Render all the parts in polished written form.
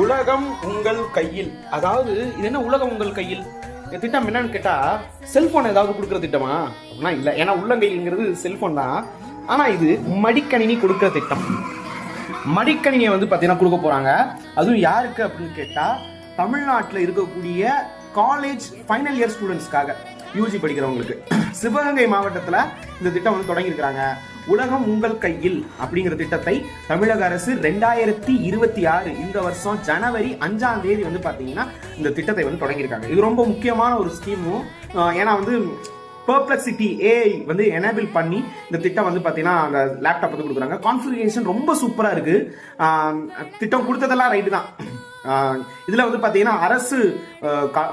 உலகம் உங்கள் கையில். அதாவது இது என்ன உலகம் உங்கள் கையில் திட்டம் என்னன்னு கேட்டா, செல்போன் ஏதாவது கொடுக்குற திட்டமா அப்படின்னா இல்லை. ஏன்னா உள்ளங்கைங்கிறது செல்போன் தான். ஆனா இது மடிக்கணினி கொடுக்குற திட்டம். மடிக்கணினியை வந்து பார்த்தீங்கன்னா கொடுக்க போறாங்க. அதுவும் யாருக்கு அப்படின்னு கேட்டா, தமிழ்நாட்டில் இருக்கக்கூடிய காலேஜ் ஃபைனல் இயர் ஸ்டூடெண்ட்ஸ்க்காக, யூஜி படிக்கிறவங்களுக்கு. சிவகங்கை மாவட்டத்தில் இந்த திட்டம் வந்து தொடங்கியிருக்கிறாங்க. உலகம் உங்கள் கையில் அப்படிங்கிற திட்டத்தை தமிழக அரசு 2026 இந்த வருஷம் ஜனவரி 5ஆம் தேதி வந்து பார்த்தீங்கன்னா இந்த திட்டத்தை வந்து தொடங்கியிருக்காங்க. இது ரொம்ப முக்கியமான ஒரு ஸ்கீமும். ஏன்னா வந்து பெர்ப்ளெக்சிட்டி ஏஐ வந்து எனேபிள் பண்ணி இந்த திட்டம் வந்து பார்த்தீங்கன்னா அந்த லேப்டாப் வந்து கொடுக்குறாங்க. கான்ஃபிகரேஷன் ரொம்ப சூப்பராக இருக்கு. திட்டம் கொடுத்ததெல்லாம் ரைட்டு தான். இதுல வந்து பாத்தீங்கன்னா அரசு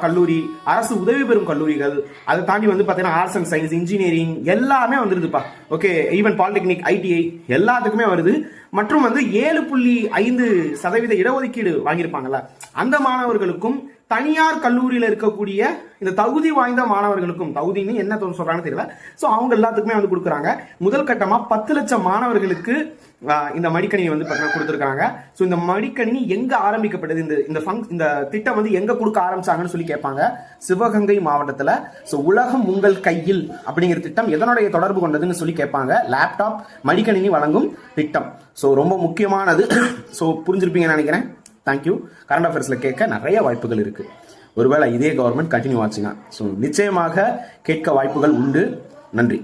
கல்லூரி, அரசு உதவி பெறும் கல்லூரிகள், அதை தாண்டி வந்து பாத்தீங்கன்னா ஆர்ட்ஸ் அண்ட் சயின்ஸ், இன்ஜினியரிங் எல்லாமே வந்துருதுப்பா. ஓகே, ஈவன் பாலிடெக்னிக், ஐடிஐ எல்லாத்துக்குமே வருது. மற்றும் வந்து 7.5% இடஒதுக்கீடு வாங்கியிருப்பாங்கல்ல, அந்த மாணவர்களுக்கும் தனியார் கல்லூரியில இருக்கக்கூடிய இந்த தகுதி வாய்ந்த மாணவர்களுக்கும், தகுதின்னு என்ன சொல்றாங்கன்னு தெரியல, சோ அவங்க எல்லாத்துக்குமே வந்து கொடுக்குறாங்க. முதல் கட்டமா 10 லட்சம் மாணவர்களுக்கு இந்த மடிக்கணினி வந்து கொடுத்துருக்காங்க. ஸோ இந்த மடிக்கணினி எங்க ஆரம்பிக்கப்பட்டது, இந்த திட்டம் வந்து எங்க கொடுக்க ஆரம்பிச்சாங்கன்னு சொல்லி கேட்பாங்க. சிவகங்கை மாவட்டத்தில். ஸோ உலகம் உங்கள் கையில் அப்படிங்கிற திட்டம் எதனுடைய தொடர்பு கொண்டதுன்னு சொல்லி கேட்பாங்க. லேப்டாப் மடிக்கணினி வழங்கும் திட்டம். ஸோ ரொம்ப முக்கியமானது. ஸோ புரிஞ்சிருப்பீங்கன்னு நினைக்கிறேன். தேங்க்யூ. கரண்ட் அஃபேர்ஸ்ல கேட்க நிறைய வாய்ப்புகள் இருக்கு. ஒருவேளை இதே கவர்மெண்ட் கண்டினியூ ஆச்சுங்க, ஸோ நிச்சயமாக கேட்க வாய்ப்புகள் உண்டு. நன்றி.